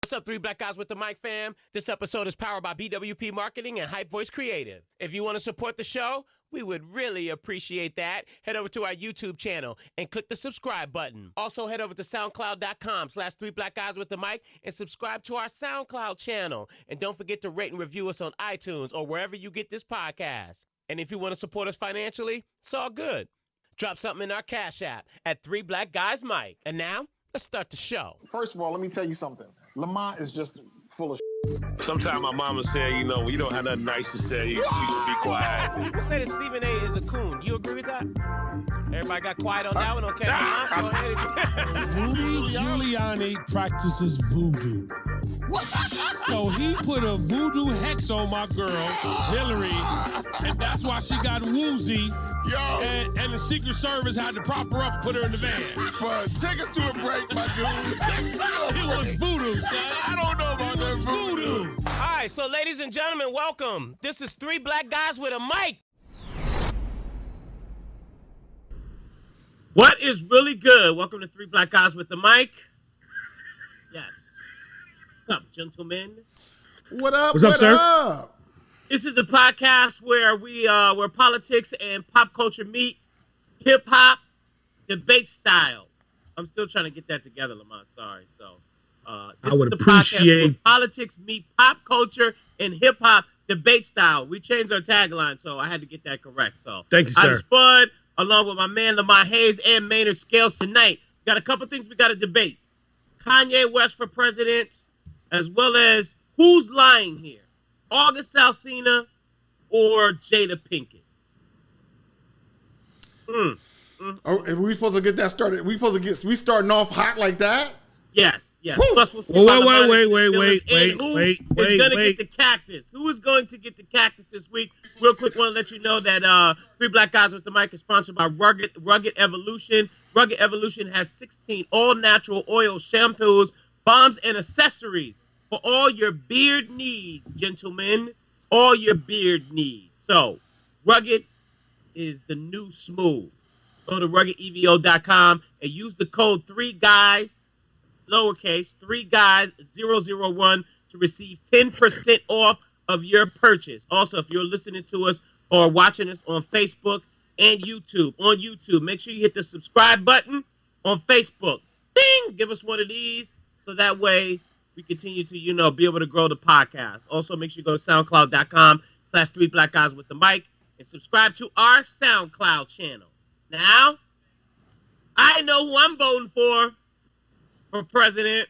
What's up, Three Black Guys with the Mic fam? This episode is powered by BWP Marketing and Hype Voice Creative. If you want to support the show, we would really appreciate that. Head over to our YouTube channel and click the subscribe button. Also, head over to soundcloud.com/Three Black Guys with the Mic and subscribe to our SoundCloud channel. And don't forget to rate and review us on iTunes or wherever you get this podcast. And if you want to support us financially, it's all good. Drop something in our Cash App at Three Black Guys Mic. And now, let's start the show. First of all, let me tell you something. Lamont is just full of shit. Sometimes my mama said, you know, when you don't have nothing nice to say, you should be quiet. People say that Stephen A. is a coon. You agree with that? Everybody got quiet on that one? Okay, Lamont, go ahead. Rudy Giuliani practices voodoo. So he put a voodoo hex on my girl, Hillary, and that's why she got woozy. And the Secret Service had to prop her up and put her in the van. Take us to a break, my dude. It was voodoo, son. I don't know about that voodoo. All right, so ladies and gentlemen, welcome. This is Three Black Guys with a Mic. What is really good? Welcome to Three Black Guys with the Mic. Yes. What's up, gentlemen? What up? What's up, sir? Up? This is a podcast where where politics and pop culture meet, hip hop, debate style. I'm still trying to get that together, Lamont. Sorry. So, this I would is the podcast appreciate where politics meet pop culture and hip hop debate style. We changed our tagline, so I had to get that correct. So, Thank you, sir. I'm Spud, along with my man Lamont Hayes and Maynard Scales tonight. Got a couple things we got to debate: Kanye West for president, as well as who's lying here, August Alsina or Jada Pinkett. Are we supposed to get that started? We starting off hot like that? Yes. Woo! Plus, we'll see Wait, how the wait, minus feelings and who is going to get the cactus? Who is going to get the cactus this week? Real quick, want to let you know that Three Black Guys with the Mic is sponsored by Rugged Evolution. Rugged Evolution has 16 all-natural oil shampoos, balms, and accessories for all your beard needs, gentlemen. All your beard needs. So, Rugged is the new smooth. Go to RuggedEVO.com and use the code 3GUYS, lowercase, 3GUYS001 to receive 10% off of your purchase. Also, if you're listening to us or watching us on Facebook and YouTube, make sure you hit the subscribe button on Facebook. Ding! Give us one of these so that way we continue to, be able to grow the podcast. Also, make sure you go to SoundCloud.com/Three Black Guys with the Mic and subscribe to our SoundCloud channel. Now, I know who I'm voting for president.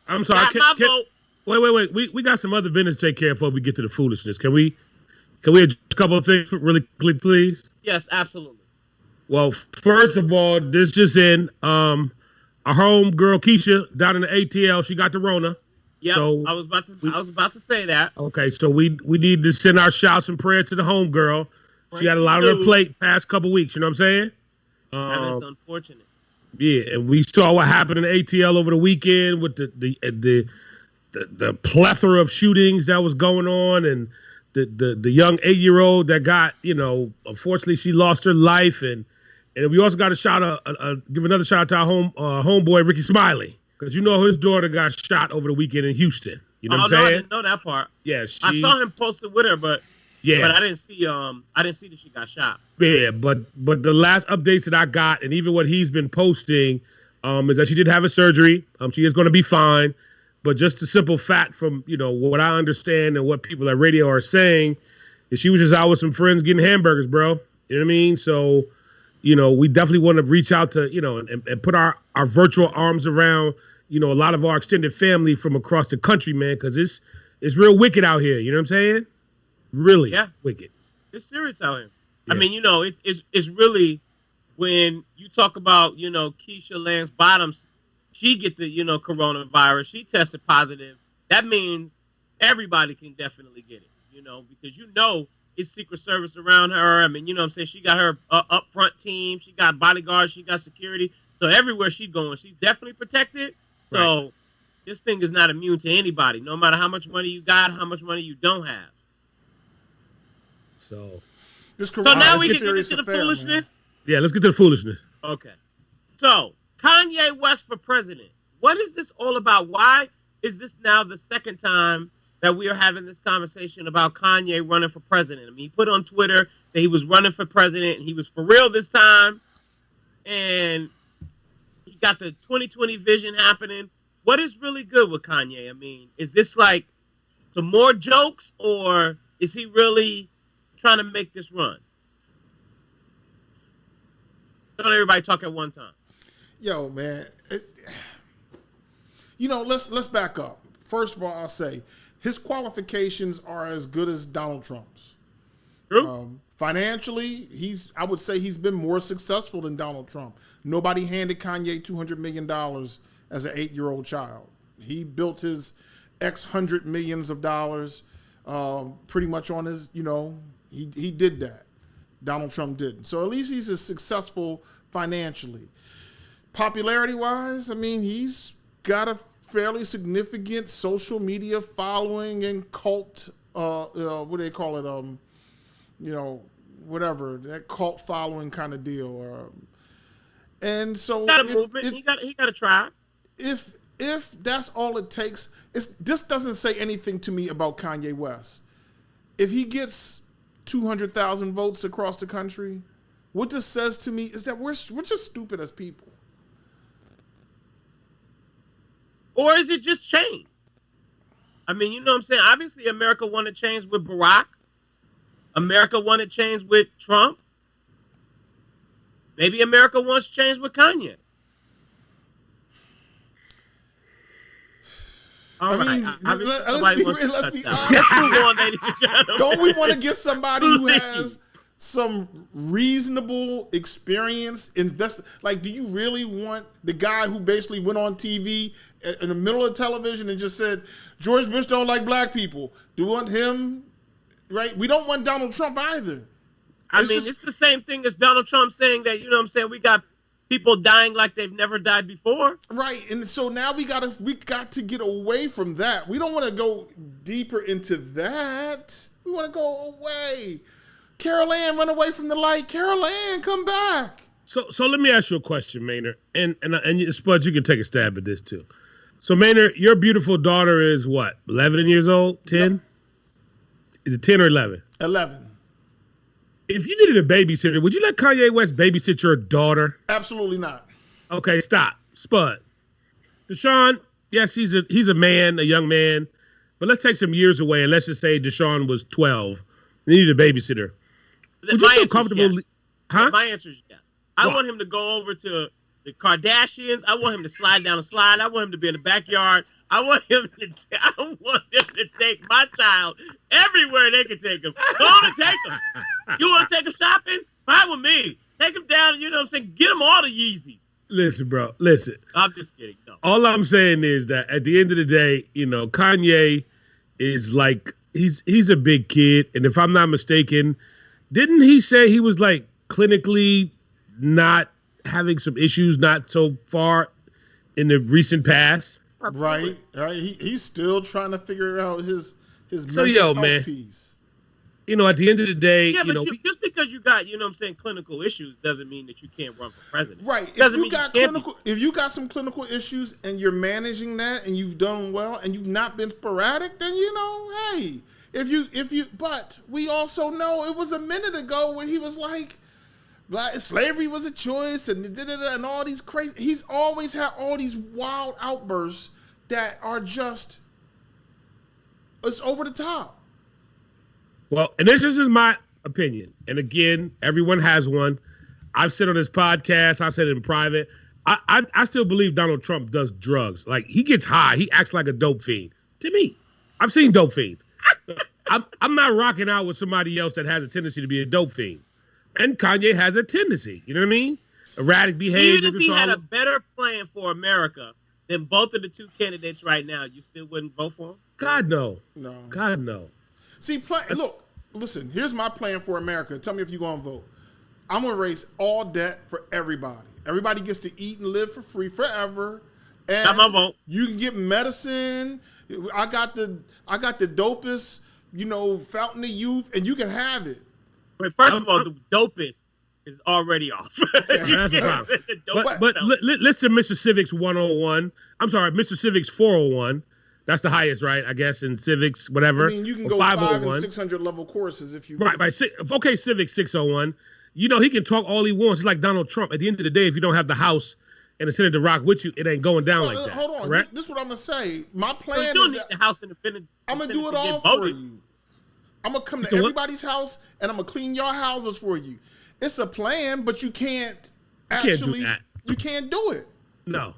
I'm sorry. Vote. Wait. We got some other business to take care of before we get to the foolishness. Can we address a couple of things really quickly, please? Yes, absolutely. Well, first of all, this just in. Our home girl Keisha down in the ATL, she got the Rona. Yep, So I was about to say that. Okay, so we need to send our shouts and prayers to the home girl. She had a lot on her plate past couple weeks. You know what I'm saying? That is unfortunate. Yeah, and we saw what happened in ATL over the weekend with the plethora of shootings that was going on, and the young 8-year-old that got, unfortunately she lost her life, and we also got to give another shout out to our homeboy Ricky Smiley, because his daughter got shot over the weekend in Houston. You know what I'm saying? I didn't know that part. Yeah, I saw him posted with her, but I didn't see that she got shot. Yeah, but the last updates that I got, and even what he's been posting, is that she did have a surgery. She is going to be fine. But just the simple fact from, what I understand and what people at radio are saying is she was just out with some friends getting hamburgers, bro. You know what I mean? So, we definitely want to reach out to, and put our virtual arms around, a lot of our extended family from across the country, man, because it's real wicked out here. You know what I'm saying? Really wicked. It's serious out here. Yeah. I mean, it's really when you talk about, Keisha Lance Bottoms, she get the, coronavirus. She tested positive. That means everybody can definitely get it, because, it's Secret Service around her. I mean, what I'm saying? She got her upfront team. She got bodyguards. She got security. So everywhere she's going, she's definitely protected. Right. So this thing is not immune to anybody, no matter how much money you got, how much money you don't have. So now we can get into the foolishness. Yeah, let's get to the foolishness. Okay. So Kanye West for president. What is this all about? Why is this now the second time that we are having this conversation about Kanye running for president? I mean, he put on Twitter that he was running for president, and he was for real this time. And he got the 2020 vision happening. What is really good with Kanye? I mean, is this like some more jokes, or is he really trying to make this run? Don't everybody talk at one time. Yo, man. Let's back up. First of all, I'll say his qualifications are as good as Donald Trump's. True. Financially, I would say he's been more successful than Donald Trump. Nobody handed Kanye $200 million as an 8-year-old child. He built his hundred millions of dollars pretty much on his, he did that. Donald Trump didn't. So at least he's as successful financially. Popularity-wise, I mean, he's got a fairly significant social media following and cult, what do they call it? Whatever, that cult following kind of deal. And so he got a movement. He got a tribe. If that's all it takes, this doesn't say anything to me about Kanye West. If he gets 200,000 votes across the country, what this says to me is that we're just stupid as people. Or is it just change? I mean, you know what I'm saying? Obviously, America wanted change with Barack. America wanted change with Trump. Maybe America wants change with Kanye. Let's be honest. Don't we want to get somebody who has some reasonable experience like, do you really want the guy who basically went on TV in the middle of television and just said, George Bush don't like black people? Do we want him? Right? We don't want Donald Trump either. It's the same thing as Donald Trump saying that, you know what I'm saying, we got people dying like they've never died before. Right. And so now we got to get away from that. We don't want to go deeper into that. We want to go away. Carol Ann, run away from the light. Carol Ann, come back. So let me ask you a question, Maynard. And Spuds, you can take a stab at this too. So Maynard, your beautiful daughter is what? 11 years old? 10? Yep. Is it 10 or 11? 11. If you needed a babysitter, would you let Kanye West babysit your daughter? Absolutely not. Okay, stop. Spud. Deshaun, yes, he's a man, a young man, but let's take some years away and let's just say Deshaun was 12. He needed a babysitter. Would you feel comfortable? Yes. Huh? My answer is yes. I want him to go over to the Kardashians. I want him to slide down a slide. I want him to be in the backyard. I want him to take my child everywhere they can take him. Go on and take him. You want to take him shopping? Fine with me. Take him down, you know what I'm saying? Get him all the Yeezys. Listen, bro. Listen. I'm just kidding. No. All I'm saying is that at the end of the day, Kanye is like, he's a big kid. And if I'm not mistaken, didn't he say he was like clinically not having some issues not so far in the recent past? Right. He's still trying to figure out his mental health piece. At the end of the day, just because you got, clinical issues doesn't mean that you can't run for president. Right. If you got some clinical issues and you're managing that and you've done well and you've not been sporadic, then hey, but we also know it was a minute ago when he was like, slavery was a choice and all these crazy. He's always had all these wild outbursts that are just, it's over the top. Well, and this is my opinion. And again, everyone has one. I've said on this podcast, I've said it in private. I still believe Donald Trump does drugs. Like, he gets high. He acts like a dope fiend. To me, I've seen dope fiends. I'm not rocking out with somebody else that has a tendency to be a dope fiend. And Kanye has a tendency. You know what I mean? Erratic behavior. Even if he had a better plan for America than both of the two candidates right now, you still wouldn't vote for him? God, no. No. God, no. See, listen, here's my plan for America. Tell me if you're going to vote. I'm going to erase all debt for everybody. Everybody gets to eat and live for free forever. And that's my vote. You can get medicine. I got the dopest, fountain of youth, and you can have it. But first of all, the dopest is already off. Yeah, that's a problem. But listen, Mr. Civics 101. I'm sorry, Mr. Civics 401. That's the highest, right? I guess in civics, whatever. I mean, you can go 5 and 600 level courses if you right. Okay, civics 601. You know, he can talk all he wants. It's like Donald Trump. At the end of the day, if you don't have the House and the Senate to rock with you, it ain't going down like that. Hold on. This is what I'm gonna say. My plan is that the House and the Senate. I'm gonna do it all for you. I'm gonna come to everybody's house and I'm gonna clean your houses for you. It's a plan, but you can't actually. You can't do it. No.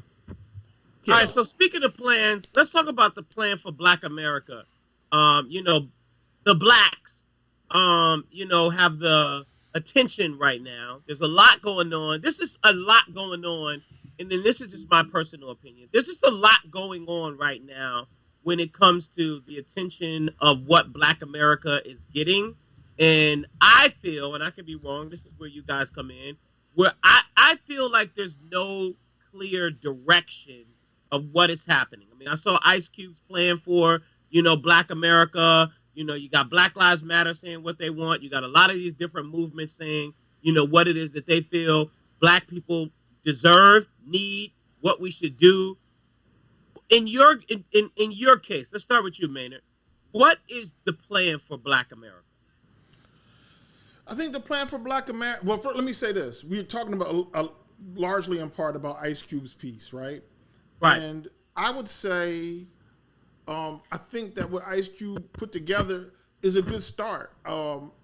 All right, so speaking of plans, let's talk about the plan for Black America. You know, the blacks, you know, have the attention right now. There's a lot going on. This is a lot going on. And then this is just my personal opinion. There's just a lot going on right now when it comes to the attention of what Black America is getting. And I feel, and I could be wrong, this is where you guys come in, where I feel like there's no clear direction of what is happening. I mean, I saw Ice Cube's plan for, you know, Black America. You know, you got Black Lives Matter saying what they want. You got a lot of these different movements saying, you know, what it is that they feel Black people deserve, need, what we should do. In your case, let's start with you, Maynard. What is the plan for Black America? I think the plan for Black America. Well, let me say this: we're talking about largely in part about Ice Cube's piece, right? Right. And I would say, I think that what Ice Cube put together is a good start.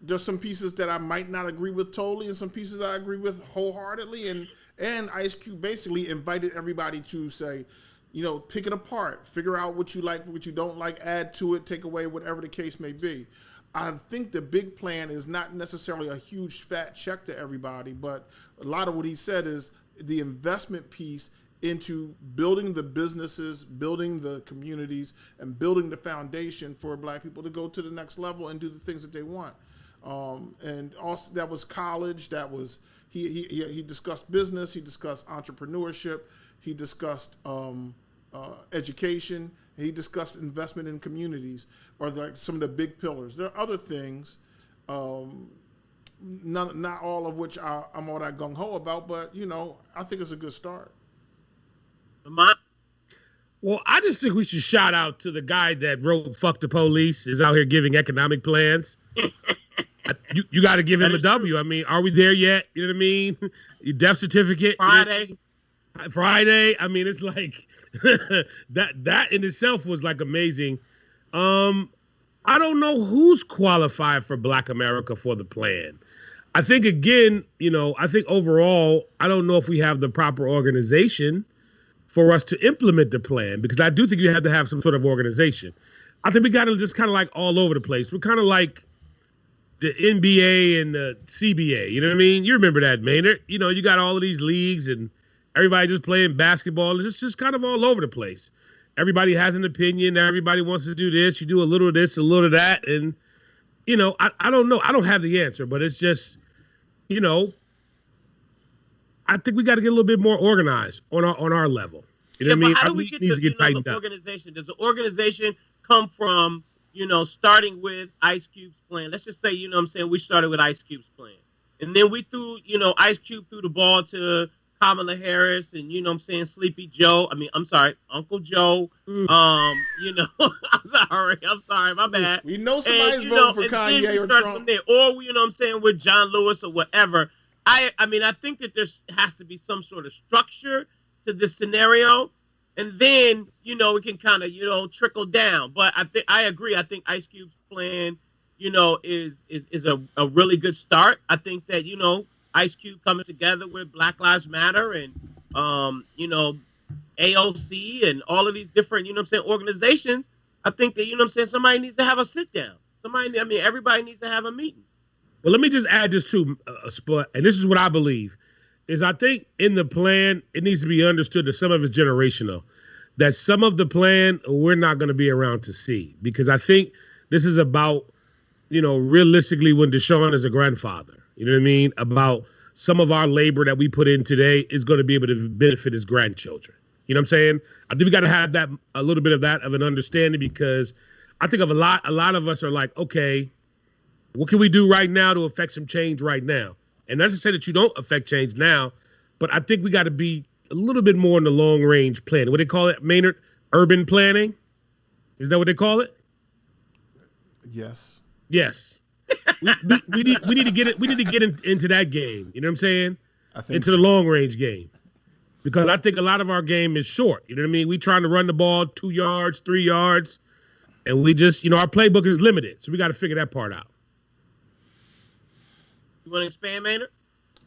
There's some pieces that I might not agree with totally, and some pieces I agree with wholeheartedly. And Ice Cube basically invited everybody to say, you know, pick it apart, figure out what you like, what you don't like, add to it, take away, whatever the case may be. I think the big plan is not necessarily a huge fat check to everybody, but a lot of what he said is the investment piece into building the businesses, building the communities, and building the foundation for Black people to go to the next level and do the things that they want. And also that was college. That was he discussed business. He discussed entrepreneurship. He discussed education. He discussed investment in communities, or like some of the big pillars. There are other things, not all of which I'm all that gung ho about, but you know, I think it's a good start. Well, I just think we should shout out to the guy that wrote "Fuck the Police" is out here giving economic plans. You got to give him a W. I mean, are we there yet? You know what I mean? Your death certificate Friday. I mean, it's like that in itself was like amazing. I don't know who's qualified for Black America for the plan. I think again, you know, I think overall, I don't know if we have the proper organization for us to implement the plan, because I do think you have to have some sort of organization. I think we got to just kind of like all over the place. We're kind of like the NBA and the CBA. You know what I mean? You remember that, Maynard? You know, you got all of these leagues and everybody just playing basketball. It's just kind of all over the place. Everybody has an opinion. Everybody wants to do this. You do a little of this, a little of that. And, you know, I don't know. I don't have the answer, but it's just, you know, I think we got to get a little bit more organized on our level. You know what I mean? How do we get to the organization? Does the organization come from, you know, starting with Ice Cube's plan? Let's just say, you know what I'm saying, we started with Ice Cube's plan. And then we threw, you know, Ice Cube threw the ball to Kamala Harris and, you know what I'm saying, Sleepy Joe. Uncle Joe. You know, I'm sorry, my bad. We know somebody's voting for Kanye or Trump. Or, you know what I'm saying, with John Lewis or whatever. I mean, I think that there has to be some sort of structure to this scenario. And then, you know, it can kind of, you know, trickle down. But I agree. I think Ice Cube's plan, you know, is a really good start. I think that, you know, Ice Cube coming together with Black Lives Matter and, you know, AOC and all of these different, you know what I'm saying, organizations. I think that, you know what I'm saying, somebody needs to have a sit down. Everybody needs to have a meeting. Well, let me just add this too, Spud, and this is what I believe, is I think in the plan, it needs to be understood that some of it's generational, that some of the plan we're not going to be around to see, because I think this is about, you know, realistically when Deshaun is a grandfather, you know what I mean, about some of our labor that we put in today is going to be able to benefit his grandchildren. You know what I'm saying? I think we got to have that, a little bit of that, of an understanding, because I think of a lot of us are like, okay, what can we do right now to affect some change right now? And that's to say that you don't affect change now, but I think we got to be a little bit more in the long range planning. What do they call it, Maynard? Urban planning? Is that what they call it? Yes. Yes. we need to get it. We need to get into that game. You know what I'm saying? I think into the long range game, because I think a lot of our game is short. You know what I mean? We trying to run the ball 2 yards, 3 yards, and we just, our playbook is limited. So we got to figure that part out. You want to expand, Maynard?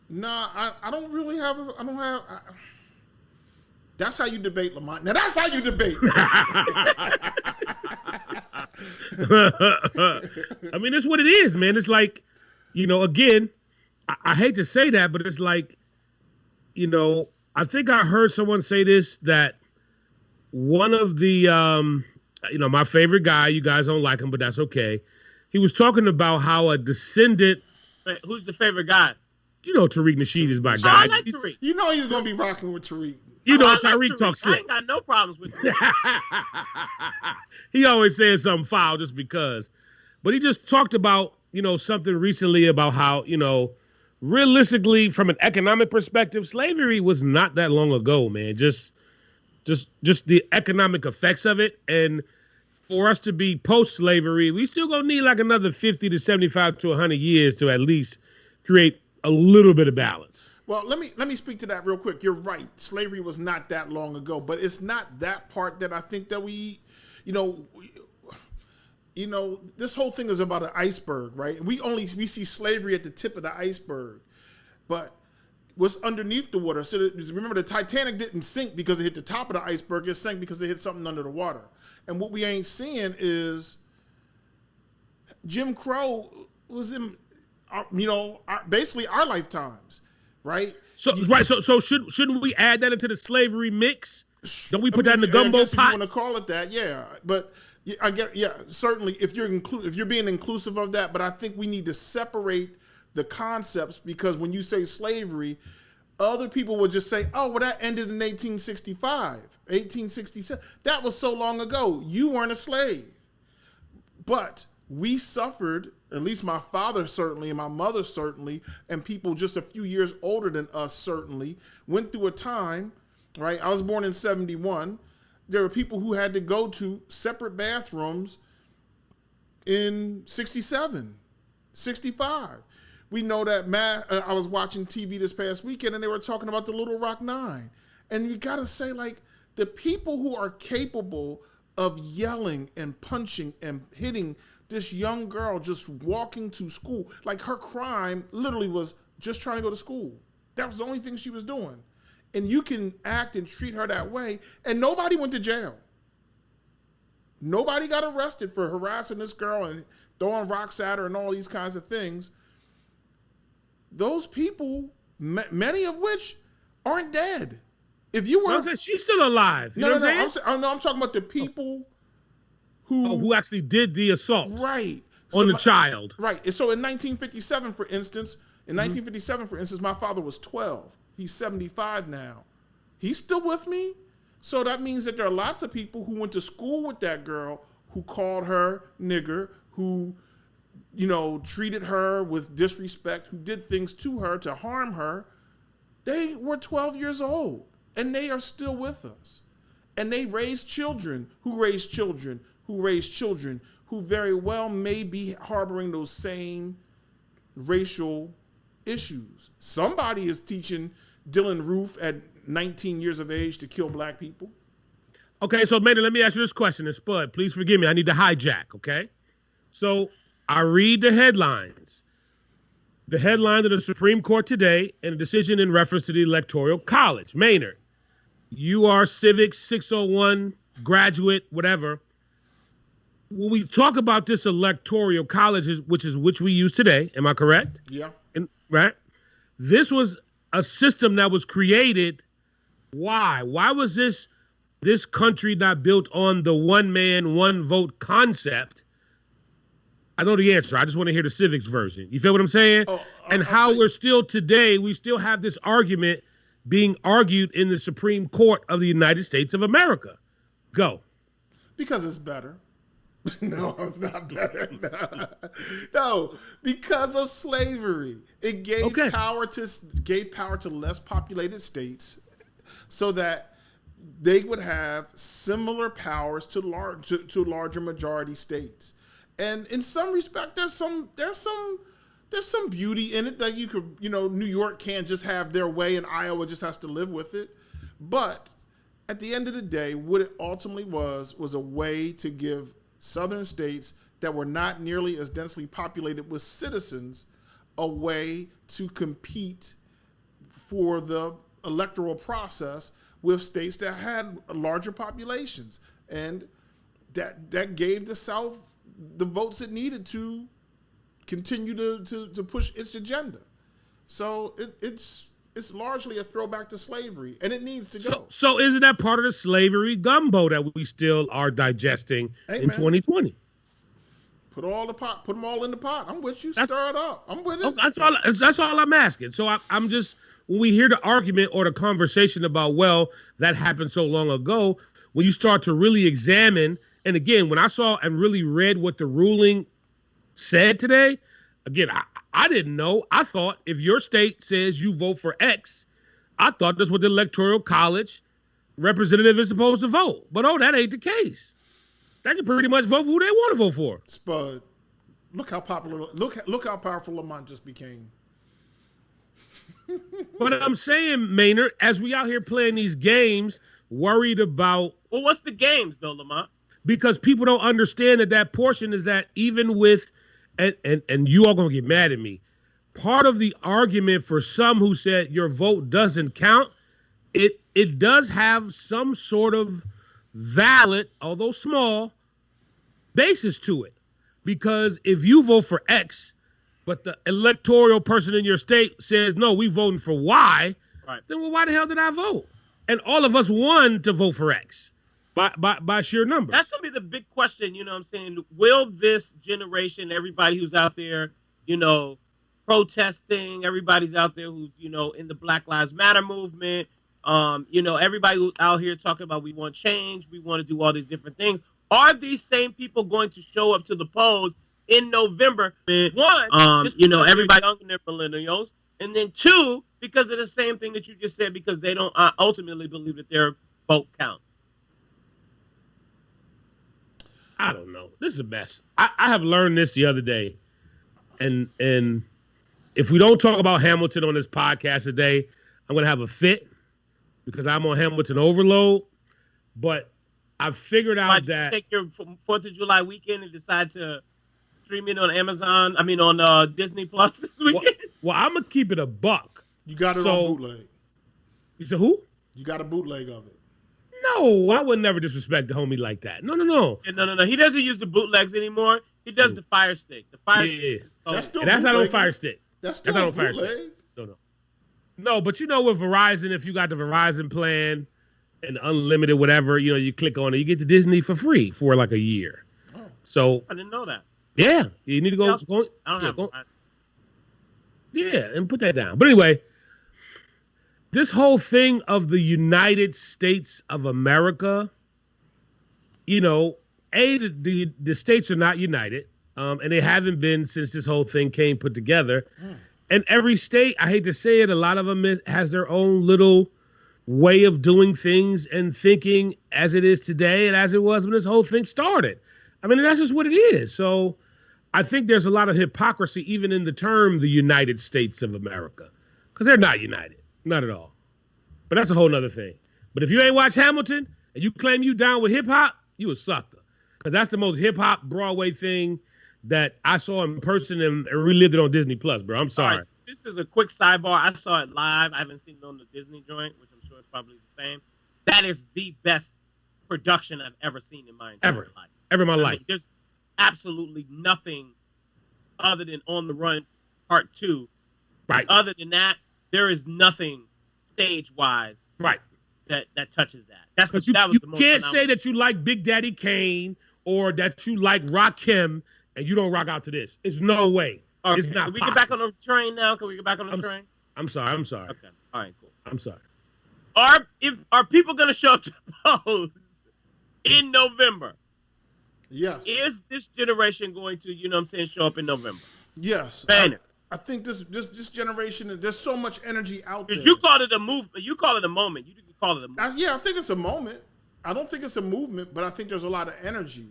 Nah, I don't really have. That's how you debate, Lamont. Now that's how you debate. I mean, that's what it is, man. It's like, again, I hate to say that, but it's like, I think I heard someone say this, that one of the, my favorite guy, you guys don't like him, but that's okay. He was talking about how a descendant. Wait, who's the favorite guy? Tariq Nasheed is my guy. I like Tariq. You know he's going to be rocking with Tariq. Tariq talks slick. I ain't got no problems with him. He always says something foul just because. But he just talked about, something recently about how, realistically, from an economic perspective, slavery was not that long ago, man. Just the economic effects of it. And for us to be post-slavery, we still gonna need like another 50 to 75 to 100 years to at least create a little bit of balance. Well, let me speak to that real quick. You're right. Slavery was not that long ago, but it's not that part that I think that we, this whole thing is about an iceberg, right? We see slavery at the tip of the iceberg, but what's underneath the water. So remember, the Titanic didn't sink because it hit the top of the iceberg. It sank because it hit something under the water. And what we ain't seeing is Jim Crow was in, basically our lifetimes. Right. So shouldn't we add that into the slavery mix? Don't we put that in the gumbo pot? If you want to call it that, yeah. But I get, certainly if you're being inclusive of that, but I think we need to separate the concepts, because when you say slavery, other people will just say, "Oh, well, that ended in 1865, 1867. That was so long ago. You weren't a slave." But we suffered. At least my father certainly, and my mother certainly, and people just a few years older than us certainly, went through a time, right? I was born in 71. There were people who had to go to separate bathrooms in 67, 65. We know that I was watching TV this past weekend, and they were talking about the Little Rock Nine. And you got to say, like, the people who are capable of yelling and punching and hitting this young girl just walking to school, like her crime literally was just trying to go to school. That was the only thing she was doing. And you can act and treat her that way, and nobody went to jail. Nobody got arrested for harassing this girl and throwing rocks at her and all these kinds of things. Those people, many of which aren't dead. If you were, she's still alive. You know what I'm saying? I'm talking about the people who actually did the assault, right, on the child, right. So in 1957, for instance, my father was 12. He's 75 now. He's still with me. So that means that there are lots of people who went to school with that girl, who called her nigger, who, treated her with disrespect, who did things to her to harm her. They were 12 years old, and they are still with us. And they raised children who raised children who raised children who very well may be harboring those same racial issues. Somebody is teaching Dylan Roof at 19 years of age to kill black people. Okay, so Maynard, let me ask you this question, and Spud, please forgive me. I need to hijack, okay? So I read the headlines. The headline of the Supreme Court today, and a decision in reference to the Electoral College. Maynard, you are Civics 601 graduate, whatever. When we talk about this Electoral College, which we use today, am I correct? Yeah. Right? This was a system that was created. Why? Why was this country not built on the one man, one vote concept? I know the answer. I just want to hear the civics version. You feel what I'm saying? We're still today, we still have this argument being argued in the Supreme Court of the United States of America. Go. Because it's better. No, it's not better. No, because of slavery. It gave power to less populated states, so that they would have similar powers to larger majority states. And in some respect, there's some beauty in it that you could, New York can't just have their way and Iowa just has to live with it. But at the end of the day, what it ultimately was a way to give southern states that were not nearly as densely populated with citizens a way to compete for the electoral process with states that had larger populations. And that gave the South the votes it needed to continue to push its agenda. So it's largely a throwback to slavery, and it needs to go. So isn't that part of the slavery gumbo that we still are digesting in 2020? Put them all in the pot. I'm with you. Stir it up. I'm with it. That's all I'm asking. So I'm just, when we hear the argument or the conversation about, well, that happened so long ago, when you start to really examine, and again, when I saw and really read what the ruling said today, again, I didn't know. I thought if your state says you vote for X, I thought that's what the Electoral College representative is supposed to vote. But that ain't the case. They can pretty much vote for who they want to vote for. Spud, look how popular, look how powerful Lamont just became. But I'm saying, Maynard, as we out here playing these games, worried about. Well, what's the games though, Lamont? Because people don't understand that portion is that even with, and you all gonna get mad at me, part of the argument for some who said your vote doesn't count, it does have some sort of valid, although small, basis to it. Because if you vote for X, but the electoral person in your state says, no, we voting for Y, right, then well, why the hell did I vote? And all of us won to vote for X by sheer numbers. That's going to be the big question, you know what I'm saying? Will this generation, everybody who's out there, protesting, everybody's out there who's, in the Black Lives Matter movement, everybody who's out here talking about we want change, we want to do all these different things. Are these same people going to show up to the polls in November? One, everybody younger than millennials, and then two, because of the same thing that you just said, because they don't ultimately believe that their vote counts. I don't know. This is a mess. I have learned this the other day, and if we don't talk about Hamilton on this podcast today, I'm gonna have a fit because I'm on Hamilton overload. But I've figured out that take your 4th of July weekend and decide to stream it on Amazon. I mean, on Disney Plus this weekend. Well, I'm gonna keep it a buck. You got it on bootleg. You said who? You got a bootleg of it. No, I would never disrespect the homie like that. No. No. He doesn't use the bootlegs anymore. He does the Fire Stick. The Fire Stick. That's not on Fire Stick. That's not on Fire Stick. No, but with Verizon, if you got the Verizon plan and unlimited whatever, you click on it, you get the Disney for free for like a year. Oh. So I didn't know that. Yeah, you need to go. I don't have. Yeah, and put that down. But anyway, this whole thing of the United States of America, the states are not united, and they haven't been since this whole thing came put together. And every state, I hate to say it, a lot of them has their own little way of doing things and thinking as it is today and as it was when this whole thing started. I mean, that's just what it is. So I think there's a lot of hypocrisy even in the term the United States of America, because they're not united. Not at all. But that's a whole nother thing. But if you ain't watched Hamilton and you claim you down with hip hop, you a sucker. Because that's the most hip hop Broadway thing that I saw in person and relived it on Disney Plus, bro. I'm sorry. Right, this is a quick sidebar. I saw it live. I haven't seen it on the Disney joint, which I'm sure is probably the same. That is the best production I've ever seen in my entire life. Ever in my life. There's absolutely nothing other than On the Run Part 2. Right. Other than that, there is nothing stage-wise that touches that. You can't say that you like Big Daddy Kane or that you like Rakim and you don't rock out to this. It's no way. Okay. It's not. Can we get back on the train now? Can we get back on the train? I'm sorry. Okay. All right, cool. I'm sorry. Are people going to show up to polls in November? Yes. Is this generation going to, show up in November? Yes. Banner. I think this generation, there's so much energy out there. Because you call it a movement. You call it a moment. You call it a movement. I think it's a moment. I don't think it's a movement, but I think there's a lot of energy.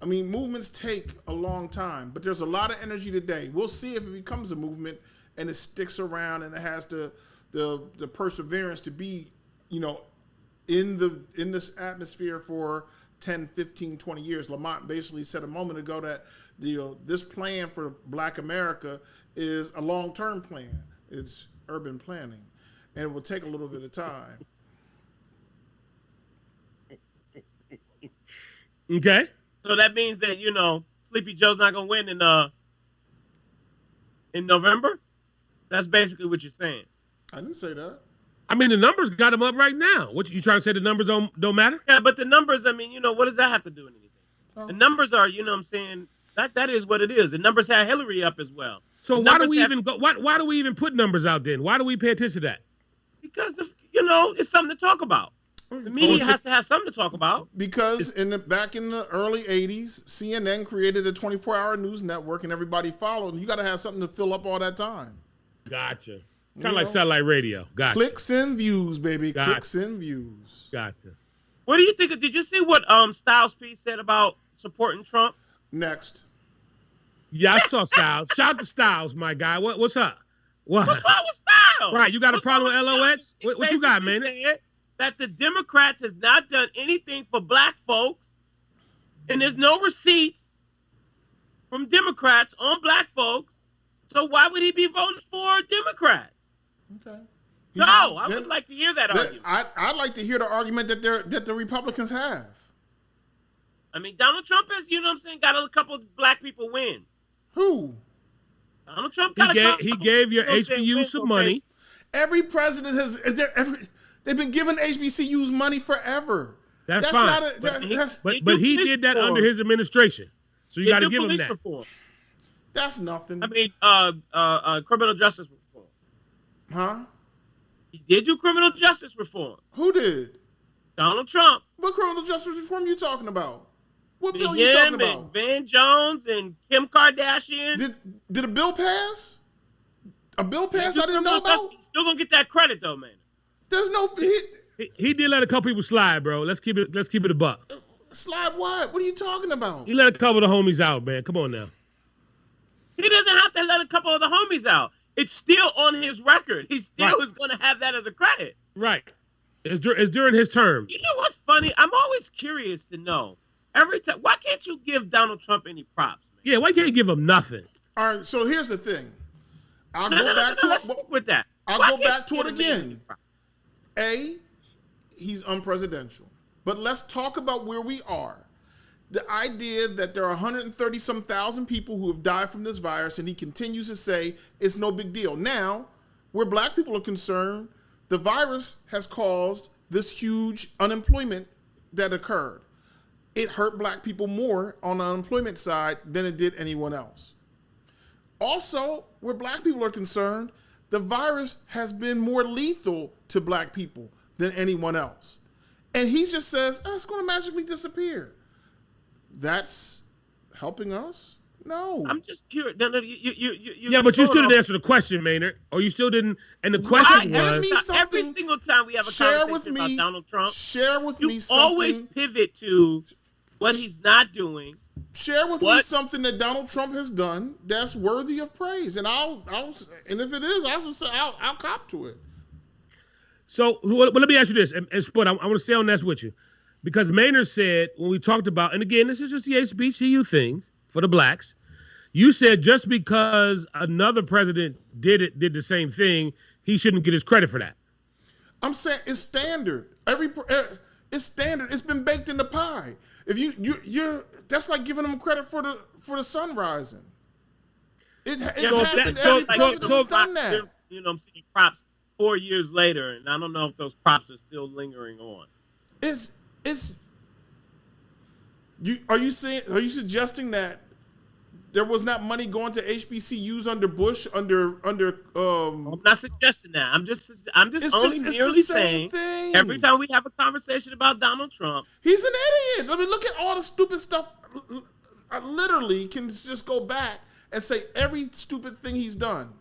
I mean, movements take a long time, but there's a lot of energy today. We'll see if it becomes a movement and it sticks around and it has the perseverance to be, in this atmosphere for 10, 15, 20 years. Lamont basically said a moment ago that this plan for Black America is a long-term plan. It's urban planning, and it will take a little bit of time. Okay. So that means that Sleepy Joe's not gonna win in November. That's basically what you're saying. I didn't say that. I mean, the numbers got him up right now. What you trying to say? The numbers don't matter? Yeah, but the numbers. I mean, what does that have to do with anything? Oh. The numbers are, what I'm saying, that is what it is. The numbers have Hillary up as well. So why do we even go? Why do we even put numbers out then? Why do we pay attention to that? Because it's something to talk about. The media has to have something to talk about. Because back in the early 80s, CNN created a 24-hour news network and everybody followed. And you got to have something to fill up all that time. Gotcha. Kind of like satellite radio. Gotcha. Clicks and views, baby. Gotcha. Clicks and views. Gotcha. What do you think? Did you see what Styles P said about supporting Trump? Next. Yeah, I saw Styles. Shout to Styles, my guy. What's up? What? What's wrong with Styles? Right, you got a problem with LOX? What you got, man? That the Democrats has not done anything for Black folks, and there's no receipts from Democrats on Black folks. So why would he be voting for Democrats? Okay. I would like to hear that argument. I'd like to hear the argument that the Republicans have. I mean, Donald Trump has, got a couple of Black people win. Who? Donald Trump got he gave your HBU some money. Every president they've been giving HBCUs money forever. That's fine. But he did that under his administration. So you got to give him that. Reform. That's nothing. I mean, criminal justice reform. Huh? He did do criminal justice reform. Who did? Donald Trump. What criminal justice reform you talking about? What bill you talking about? And Van Jones and Kim Kardashian. Did a bill pass? A bill pass I didn't know about? He's still gonna get that credit though, man. There's no he did let a couple people slide, bro. Let's keep it a buck. Slide what? What are you talking about? He let a couple of the homies out, man. Come on now. He doesn't have to let a couple of the homies out. It's still on his record. He still is going to have that as a credit. Right. It's during his term. You know what's funny? I'm always curious to know. Every time, why can't you give Donald Trump any props, man? Yeah, why can't you give him nothing? All right, so here's the thing. Let's stick with that. I'll go back to it again. A, he's unpresidential. But let's talk about where we are. The idea that there are 130-some thousand people who have died from this virus, and he continues to say it's no big deal. Now, where Black people are concerned, the virus has caused this huge unemployment that occurred. It hurt Black people more on the unemployment side than it did anyone else. Also, where Black people are concerned, the virus has been more lethal to Black people than anyone else. And he just says, it's going to magically disappear. That's helping us? No. I'm just curious. No, yeah, but you still didn't answer the question, Maynard. Or you still didn't. And the question was, every single time we have a conversation about Donald Trump, share with me something. You always pivot to what he's not doing. Share with me something that Donald Trump has done that's worthy of praise, and and if it is, I'll cop to it. So, well, let me ask you this, and Spud, I want to stay on this with you. Because Maynard said, when we talked about, and again, this is just the HBCU thing for the Blacks, you said just because another president did the same thing, he shouldn't get his credit for that. I'm saying it's standard. It's standard. It's been baked in the pie. If you're that's like giving them credit for the sun rising. It's happened. Every president has done that. I'm seeing props 4 years later, and I don't know if those props are still lingering on. Are you suggesting that there was not money going to HBCUs under Bush under I'm not suggesting that. I'm just merely saying every time we have a conversation about Donald Trump, he's an idiot. I mean, look at all the stupid stuff. I literally can just go back and say every stupid thing he's done,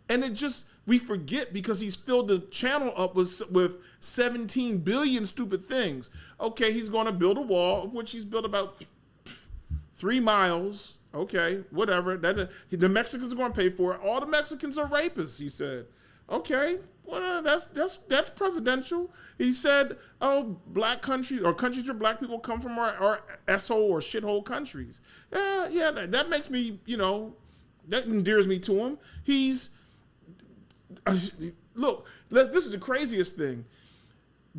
and it just we forget because he's filled the channel up with 17 billion stupid things. Okay, he's going to build a wall, of which he's built about 3 miles. Okay, whatever. The Mexicans are going to pay for it. All the Mexicans are rapists, he said. Okay, well, that's presidential. He said, oh, black countries or countries where black people come from are asshole or shithole countries. Yeah, that makes me, that endears me to him. Look, this is the craziest thing.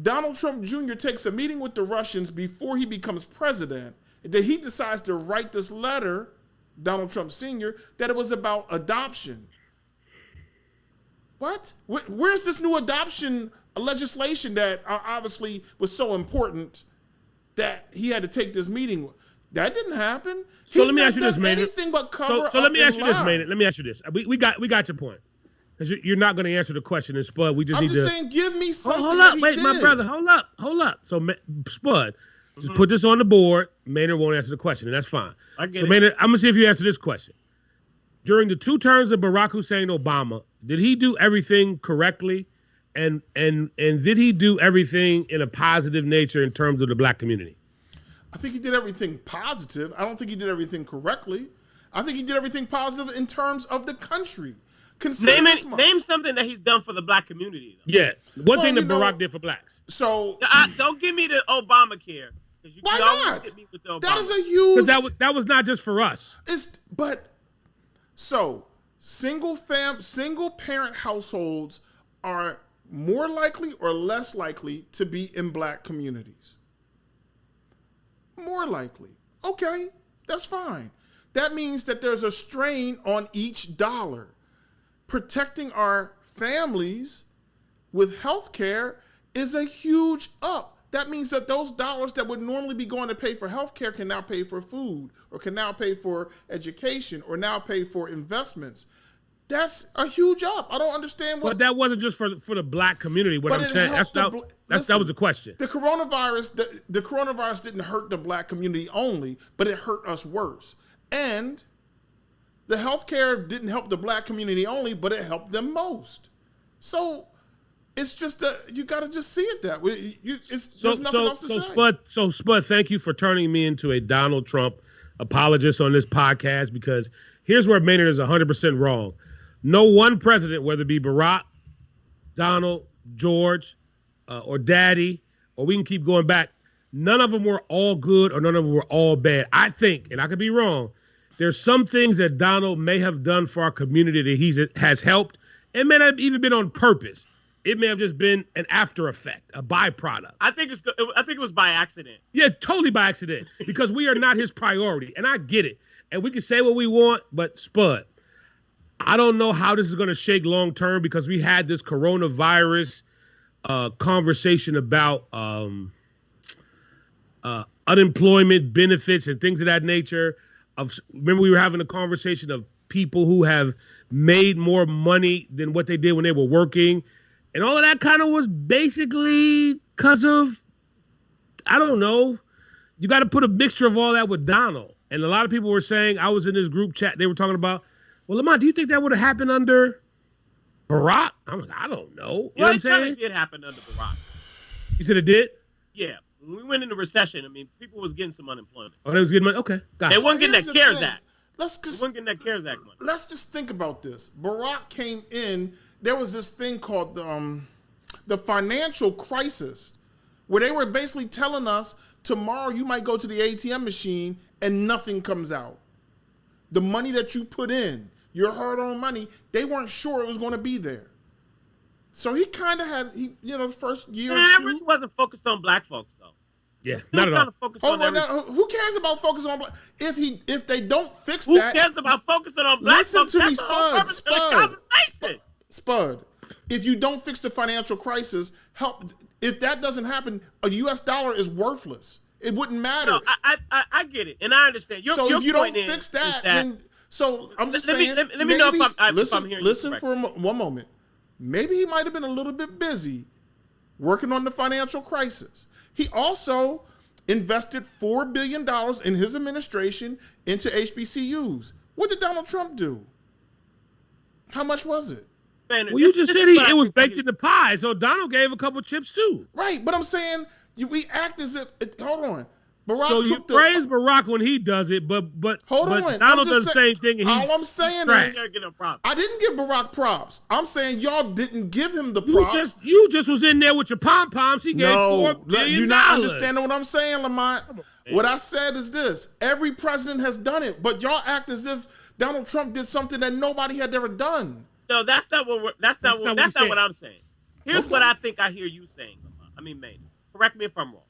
Donald Trump Jr. takes a meeting with the Russians before he becomes president. That he decides to write this letter, Donald Trump Sr., that it was about adoption. What? Where's this new adoption legislation that obviously was so important that he had to take this meeting? That didn't happen. So let me ask you this, Maynard. Anything but cover so let me ask you this, lie. Maynard. Let me ask you this. We got your point. Because you're not going to answer the question, and Spud, we just I'm need just to. saying, give me something. Hold up, wait, my brother, hold up. So Spud, just put this on the board. Maynard won't answer the question, and that's fine. I get so it. Maynard, I'm gonna see if you answer this question. During the 2 terms of Barack Hussein Obama, did he do everything correctly, and did he do everything in a positive nature in terms of the black community? I think he did everything positive. I don't think he did everything correctly. I think he did everything positive in terms of the country. Name something that he's done for the black community. Though. Yeah, one thing that Barack did for blacks. So don't give me the Obamacare. Why not? Hit me with the Obama. That is a huge. That was not just for us. Single parent households are more likely or less likely to be in black communities. More likely. Okay, that's fine. That means that there's a strain on each dollar. Protecting our families with health care is a huge up. That means that those dollars that would normally be going to pay for health care can now pay for food, or can now pay for education, or now pay for investments. That's a huge up. I don't understand what. But that wasn't just for the black community. What I'm saying, that was the question. The coronavirus didn't hurt the black community only, but it hurt us worse. And the healthcare didn't help the black community only, but it helped them most. So it's just you got to just see it that way. There's nothing else to say. Spud, thank you for turning me into a Donald Trump apologist on this podcast, because here's where Maynard is 100% wrong. No one president, whether it be Barack, Donald, George, or Daddy, or we can keep going back, none of them were all good or none of them were all bad. I think, and I could be wrong, there's some things that Donald may have done for our community that he has helped. It may not have even been on purpose. It may have just been an after effect, a byproduct. I think it was by accident. Yeah, totally by accident, because we are not his priority, and I get it. And we can say what we want, but Spud, I don't know how this is going to shake long term, because we had this coronavirus conversation about unemployment benefits and things of that nature. Remember, we were having a conversation of people who have made more money than what they did when they were working. And all of that kind of was basically because of, I don't know, you got to put a mixture of all that with Donald. And a lot of people were saying, I was in this group chat, they were talking about, well, Lamont, do you think that would have happened under Barack? I'm like, I don't know. You know what I'm saying? It did happen under Barack. You said it did? Yeah. When we went into recession, I mean, people was getting some unemployment. Oh, they was getting money? Okay, got it. They weren't getting that CARES Act. They weren't getting that CARES Act money. Let's just think about this. Barack came in, there was this thing called the financial crisis, where they were basically telling us, tomorrow you might go to the ATM machine and nothing comes out. The money that you put in, your hard-earned money, they weren't sure it was going to be there. So he kind of had, the first year or two. I really wasn't focused on black folks, though. Yes, not at all. Who cares about focusing on black? If they don't fix who that, who cares about focusing on black folks? Listen to me, Spud. If you don't fix the financial crisis, if that doesn't happen, a U.S. dollar is worthless. It wouldn't matter. No, I get it, and I understand. So if you don't fix that, then I'm just saying. Let me know if I'm hearing you listen for one moment. Maybe he might have been a little bit busy working on the financial crisis. He also invested $4 billion in his administration into HBCUs. What did Donald Trump do? How much was it? Man, Well, you just said what I it was think baked in the pie, so Donald gave a couple chips too. Right, but I'm saying we act as if. Hold on, Barack So you took praise Barack when he does it, but Hold on, Donald does the same thing. And all I'm saying is, I didn't give Barack props. I'm saying y'all didn't give him the props. You just was in there with your pom poms. He gave $4 billion. You're not understanding what I'm saying, Lamont. What I said is this: every president has done it, but y'all act as if Donald Trump did something that nobody had ever done. No, that's not what I'm saying. Here's what I think I hear you saying, Lamont. I mean, Maynard. Correct me if I'm wrong.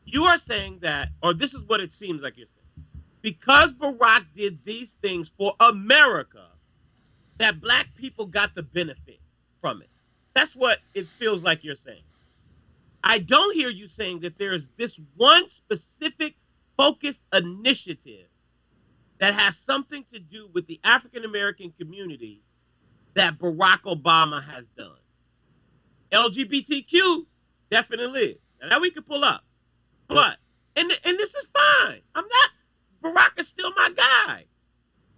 You are saying that, or this is what it seems like you're saying, because Barack did these things for America, that black people got the benefit from it. That's what it feels like you're saying. I don't hear you saying that there is this one specific focused initiative that has something to do with the African American community that Barack Obama has done. LGBTQ definitely is. And that we can pull up. But, and this is fine. Barack is still my guy.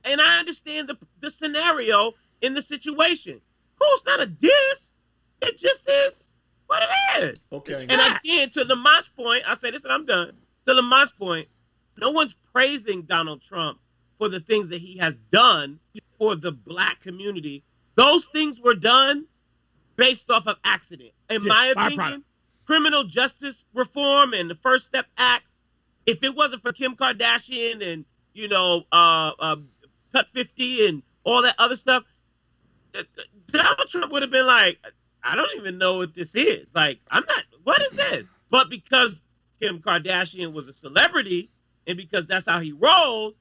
And I understand the scenario in the situation. Cool's not a diss. It just is what it is. Okay. And again, to Lamont's point, I say this and I'm done. To Lamont's point, no one's praising Donald Trump for the things that he has done for the black community. Those things were done based off of accident. In my opinion, criminal justice reform and the First Step Act, if it wasn't for Kim Kardashian and, Cut 50 and all that other stuff, Donald Trump would have been like, I don't even know what this is. Like, what is this? But because Kim Kardashian was a celebrity and because that's how he rolls,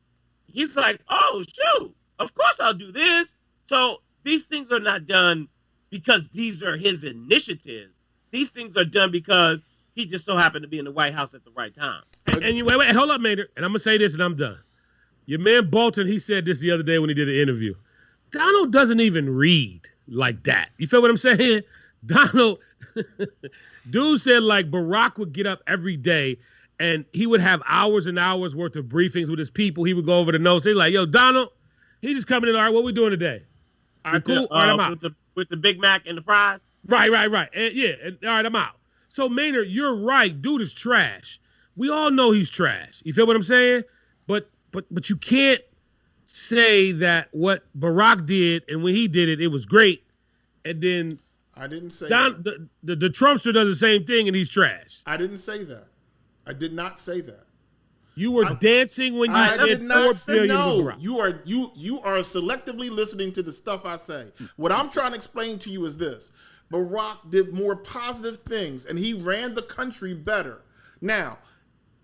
he's like, oh, shoot, of course I'll do this. So these things are not done because these are his initiatives. These things are done because he just so happened to be in the White House at the right time. And you wait, hold up, Maynard. And I'm going to say this and I'm done. Your man Bolton, he said this the other day when he did an interview. Donald doesn't even read like that. You feel what I'm saying? Donald, dude said like Barack would get up every day and he would have hours and hours worth of briefings with his people. He would go over the notes. He's like, yo, Donald, he just coming in. All right, what we doing today? All right, cool. All right, I'm out. With the Big Mac and the fries? Right. And all right, I'm out. So, Maynard, you're right. Dude is trash. We all know he's trash. You feel what I'm saying? But you can't say that what Barack did and when he did it, it was great. And then I didn't say that. The Trumpster does the same thing and he's trash. I didn't say that. I did not say that. You were dancing when you said $4 billion. No, you are selectively listening to the stuff I say. What I'm trying to explain to you is this. Barack did more positive things and he ran the country better. Now,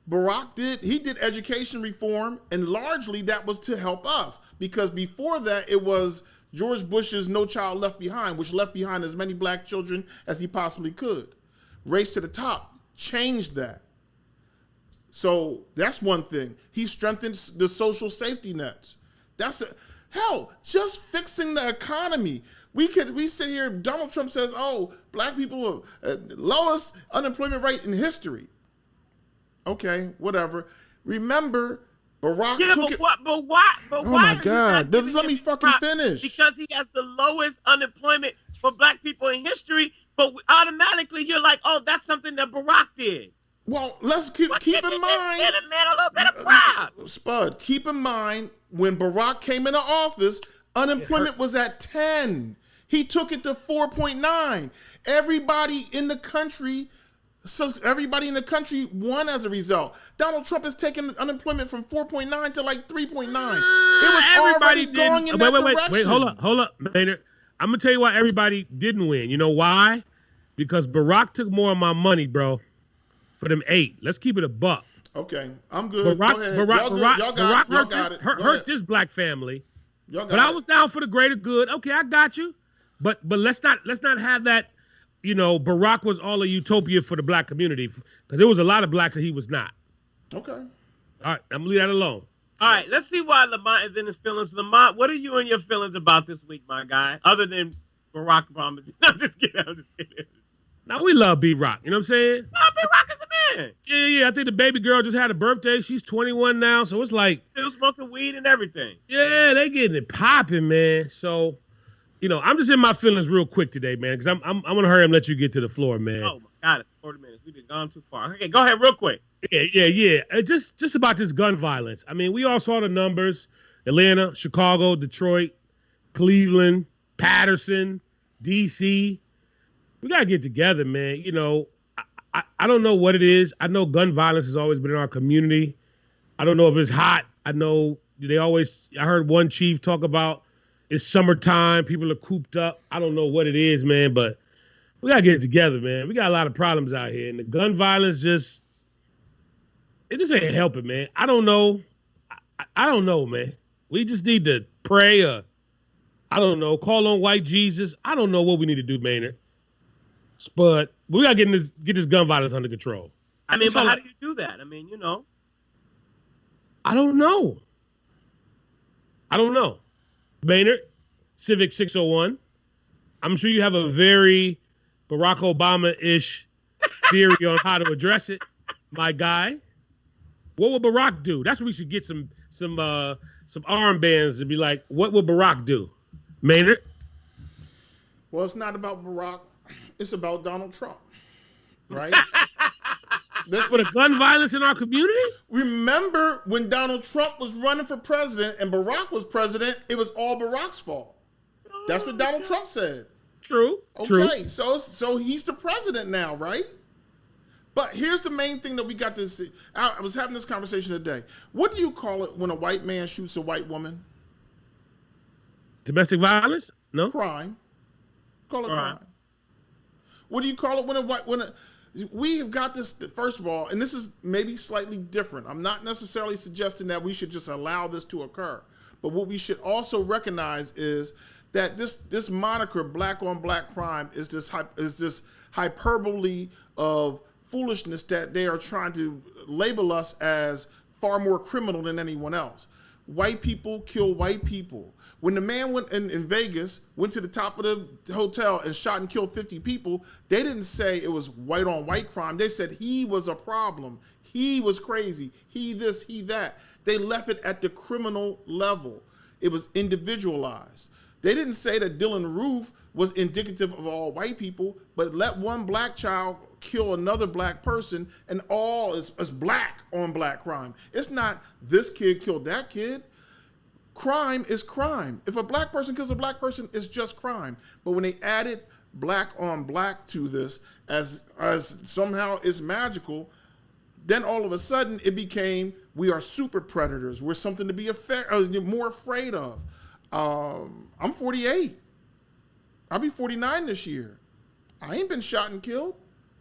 Barack did education reform, and largely that was to help us because before that it was George Bush's No Child Left Behind, which left behind as many black children as he possibly could. Race to the Top changed that. So that's one thing. He strengthened the social safety nets. Hell, just fixing the economy. We sit here, Donald Trump says, oh, black people are lowest unemployment rate in history. Okay, whatever. Remember, Barack took it. But why? Oh my God! Let me fucking finish. Because he has the lowest unemployment for black people in history. But automatically, you're like, oh, that's something that Barack did. Well, let's keep in mind. Give a man a little bit of pride. Spud, keep in mind when Barack came into office, unemployment was at 10. He took it to 4.9. Everybody in the country won as a result. Donald Trump has taken unemployment from 4.9 to like 3.9. It was already going in that direction. Wait, hold up, Maynard. I'm going to tell you why everybody didn't win. You know why? Because Barack took more of my money, bro, for them 8. Let's keep it a buck. Okay, I'm good. Barack hurt this black family. But I was down for the greater good. Okay, I got you. But let's not have that. You know, Barack was all a utopia for the black community because there was a lot of blacks that he was not. Okay. All right, I'm gonna leave that alone. All right, let's see why Lamont is in his feelings. Lamont, what are you and your feelings about this week, my guy? Other than Barack Obama. I'm just kidding. Now we love B-Rock. You know what I'm saying? No, B-Rock is a man. Yeah. I think the baby girl just had a birthday. She's 21 now, so it's like still smoking weed and everything. Yeah, they getting it popping, man. So. I'm just in my feelings real quick today, man, because I'm gonna hurry and let you get to the floor, man. Oh my God, it's 40 minutes. We've gone too far. Okay, go ahead real quick. Yeah. Just about this gun violence. I mean, we all saw the numbers: Atlanta, Chicago, Detroit, Cleveland, Patterson, DC. We gotta get together, man. I don't know what it is. I know gun violence has always been in our community. I don't know if it's hot. I know I heard one chief talk about it's summertime. People are cooped up. I don't know what it is, man, but we got to get it together, man. We got a lot of problems out here. And the gun violence it just ain't helping, man. I don't know. I don't know, man. We just need to pray or, I don't know, call on white Jesus. I don't know what we need to do, Maynard. But we got to get this gun violence under control. I mean, but how do you do that? I mean, I don't know. Maynard, Civic 601. I'm sure you have a very Barack Obama-ish theory on how to address it, my guy. What would Barack do? That's what we should get some armbands to be like, what would Barack do? Maynard? Well, it's not about Barack. It's about Donald Trump, right? For the gun violence in our community? Remember when Donald Trump was running for president and Barack was president, it was all Barack's fault. That's what Donald Trump said. True. Okay, so he's the president now, right? But here's the main thing that we got to see. I was having this conversation today. What do you call it when a white man shoots a white woman? Domestic violence? No. Crime. Call it crime. What do you call it we have got this, first of all, and this is maybe slightly different. I'm not necessarily suggesting that we should just allow this to occur. But what we should also recognize is that this moniker, black on black crime, is this hyperbole of foolishness that they are trying to label us as far more criminal than anyone else. White people kill white people. When the man went in Vegas, went to the top of the hotel and shot and killed 50 people, they didn't say it was white on white crime. They said he was a problem. He was crazy. He this, he that. They left it at the criminal level. It was individualized. They didn't say that Dylan Roof was indicative of all white people, but let one black child kill another black person and all is black on black crime. It's not this kid killed that kid. Crime is crime. If a black person kills a black person, it's just crime. But when they added black on black to this as somehow it's magical, then all of a sudden it became we are super predators. We're something to be more afraid of. I'm 48. I'll be 49 this year. I ain't been shot and killed.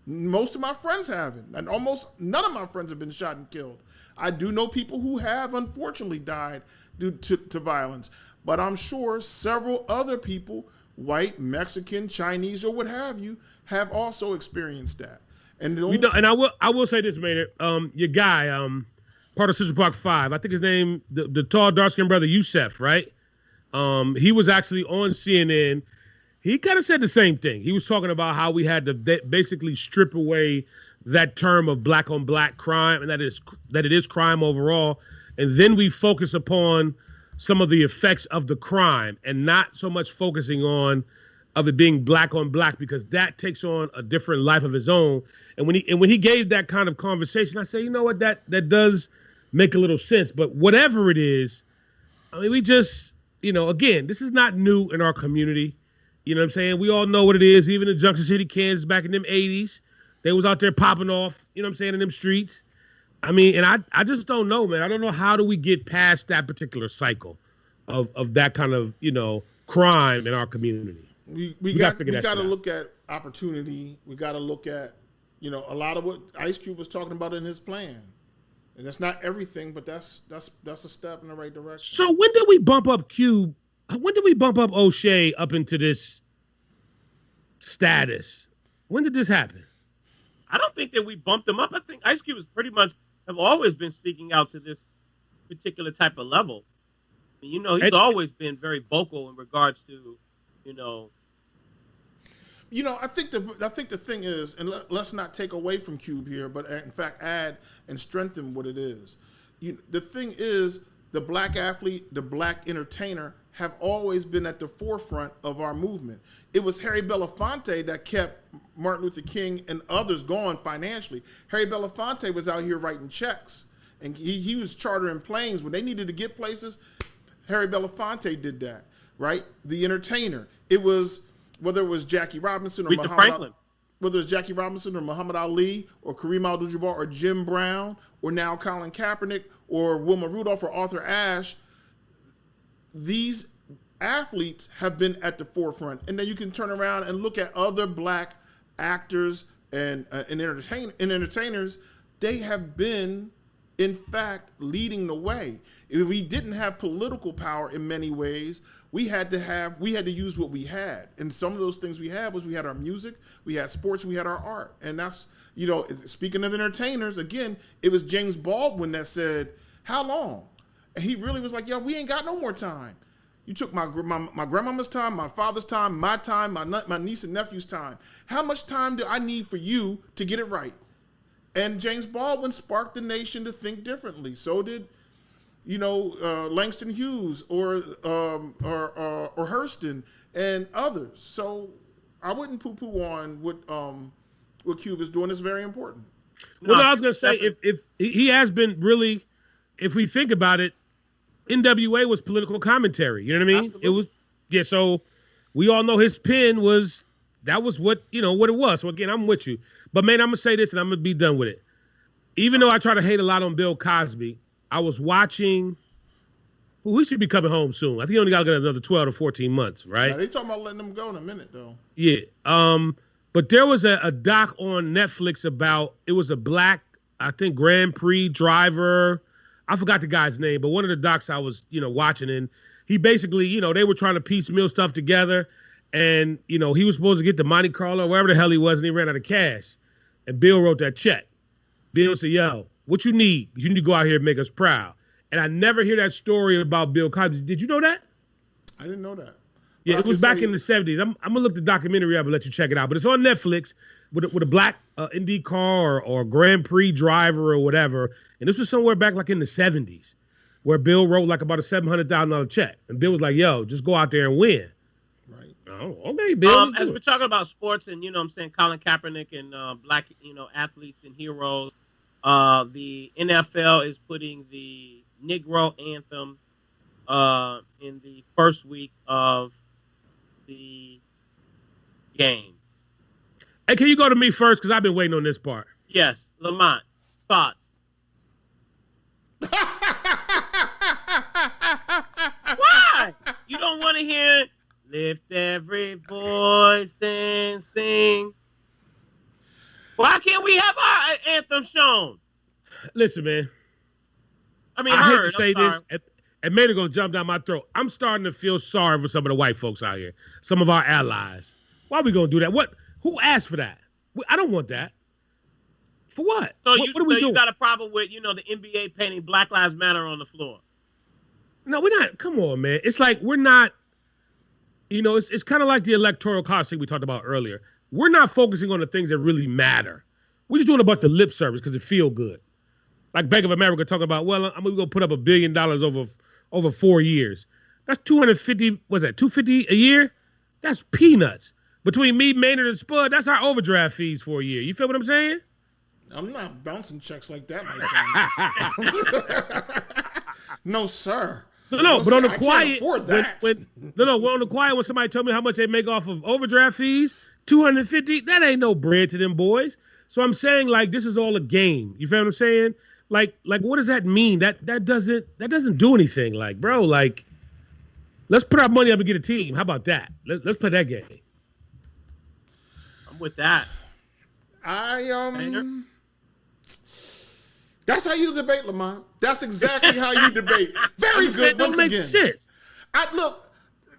Most of my friends haven't. And almost none of my friends have been shot and killed. I do know people who have unfortunately died due to violence. But I'm sure several other people, white, Mexican, Chinese, or what have you, have also experienced that. And I will say this, Maynard. Your guy, part of Central Park 5, I think his name, the tall, dark-skinned brother, Youssef, right? He was actually on CNN. He kind of said the same thing. He was talking about how we had to basically strip away that term of black on black crime, and that it is crime overall. And then we focus upon some of the effects of the crime and not so much focusing on of it being black on black, because that takes on a different life of its own. And when he gave that kind of conversation, I say, you know what, that does make a little sense. But whatever it is, I mean, we just, again, this is not new in our community. You know what I'm saying? We all know what it is. Even in Junction City, Kansas, back in them 80s, they was out there popping off, you know what I'm saying, in them streets. I mean, and I just don't know, man. I don't know how do we get past that particular cycle of that kind of, crime in our community. We got to look at opportunity. We got to look at, a lot of what Ice Cube was talking about in his plan. And that's not everything, but that's a step in the right direction. So when did we bump up Cube? When did we bump up O'Shea up into this status? When did this happen? I don't think that we bumped him up. I think Ice Cube has pretty much have always been speaking out to this particular type of level. I mean, he's always been very vocal in regards to, I think the thing is, and let's not take away from Cube here, but in fact add and strengthen what it is. The thing is, the black athlete, the black entertainer have always been at the forefront of our movement. It was Harry Belafonte that kept Martin Luther King and others going financially. Harry Belafonte was out here writing checks, and he was chartering planes when they needed to get places. Harry Belafonte did that, right? The Entertainer. It was, whether it was Jackie Robinson or whether it's Jackie Robinson or Muhammad Ali or Kareem Abdul-Jabbar or Jim Brown or now Colin Kaepernick or Wilma Rudolph or Arthur Ashe, these athletes have been at the forefront. And then you can turn around and look at other black actors and entertainers. They have been, in fact, leading the way. If we didn't have political power in many ways, we had to use what we had. And some of those things we had was we had our music, we had sports, we had our art. And that's, speaking of entertainers, again, it was James Baldwin that said, how long? And he really was like, we ain't got no more time. You took my grandmama's time, my father's time, my niece and nephew's time. How much time do I need for you to get it right? And James Baldwin sparked the nation to think differently. So did, Langston Hughes or Hurston and others. So I wouldn't poo-poo on what Cuba's doing. Is very important. Well, I was going to say, if he has been really, if we think about it, NWA was political commentary. You know what I mean? Absolutely. It was, so we all know his pen was, that was what it was. So again, I'm with you. But man, I'm going to say this and I'm going to be done with it. Even though I try to hate a lot on Bill Cosby, I was watching, he should be coming home soon. I think he only got another 12 to 14 months, right? Yeah, they talking about letting him go in a minute, though. Yeah. But there was a doc on Netflix about, it was a black, I think, Grand Prix driver. I forgot the guy's name, but one of the docs I was, watching, and he basically, they were trying to piecemeal stuff together, and, he was supposed to get to Monte Carlo, wherever the hell he was, and he ran out of cash. And Bill wrote that check. Bill said, what you need? You need to go out here and make us proud. And I never hear that story about Bill Cosby. Did you know that? I didn't know that. Yeah, it was back in the 70s. I'm going to look the documentary up and let you check it out. But it's on Netflix with a black IndyCar or Grand Prix driver or whatever. And this was somewhere back like in the 70s where Bill wrote like about a $700,000 check. And Bill was like, just go out there and win. Right. Oh, okay, Bill. As we're talking about sports and, I'm saying Colin Kaepernick and black, athletes and heroes, the NFL is putting the Negro anthem in the first week of the games. Hey, can you go to me first? Because I've been waiting on this part. Yes. Lamont, thoughts? Why? You don't want to hear lift every voice and sing? Why can't we have our anthem shown? Listen, man. I hate to say this, and maybe gonna jump down my throat. I'm starting to feel sorry for some of the white folks out here, some of our allies. Why are we gonna do that? Who asked for that? I don't want that. For what? So what are we doing? You got a problem with, the NBA painting Black Lives Matter on the floor? No, we're not. Come on, man. It's like we're not. It's kind of like the electoral college thing we talked about earlier. We're not focusing on the things that really matter. We're just doing a bunch of lip service because it feel good. Like Bank of America talking about, well, I'm going to put up $1 billion over 4 years. That's 250, what's that, 250 a year? That's peanuts. Between me, Maynard, and Spud, that's our overdraft fees for a year. You feel what I'm saying? I'm not bouncing checks like that, my friend. No, sir. No, but on the quiet, I can't afford that. On the quiet, when somebody tell me how much they make off of overdraft fees, 250, that ain't no bread to them boys. So I'm saying, like, this is all a game. You feel what I'm saying? Like, what does that mean? That doesn't do anything. Like, bro, like, let's put our money up and get a team. How about that? Let's play that game. I'm with that. That's how you debate, Lamont. That's exactly how you debate. Very good. Once again, sense. Look,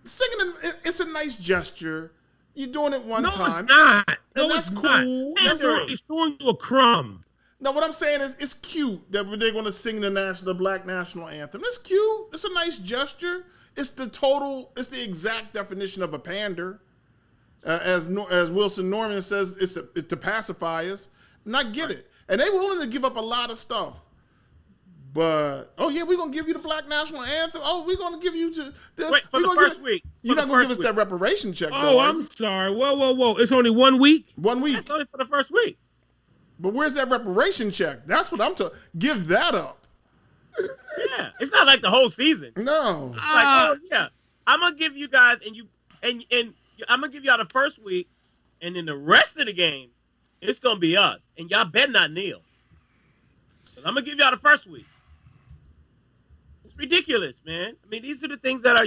singing. It's a nice gesture. You're doing it one time. No, it's not. And that's cool. It's throwing you a crumb. No, what I'm saying is it's cute that they're going to sing the Black National Anthem. It's cute. It's a nice gesture. It's the exact definition of a pander. As Wilson Norman says, it's to pacify us. And I get it. And they're willing to give up a lot of stuff. But we're gonna give you the Black National Anthem. Oh, we're gonna give you this. Wait, for the first week. You're not gonna give us that reparation check, Oh, though. I'm sorry. Whoa. It's only 1 week? 1 week. That's only for the first week. But where's that reparation check? That's what I'm talking. Give that up. Yeah, it's not like the whole season. No. It's like, I'm gonna give you guys, and I'm gonna give y'all the first week, and then the rest of the game, it's gonna be us, and y'all better not kneel. I'm gonna give y'all the first week. It's ridiculous, man. I mean, these are the things that are,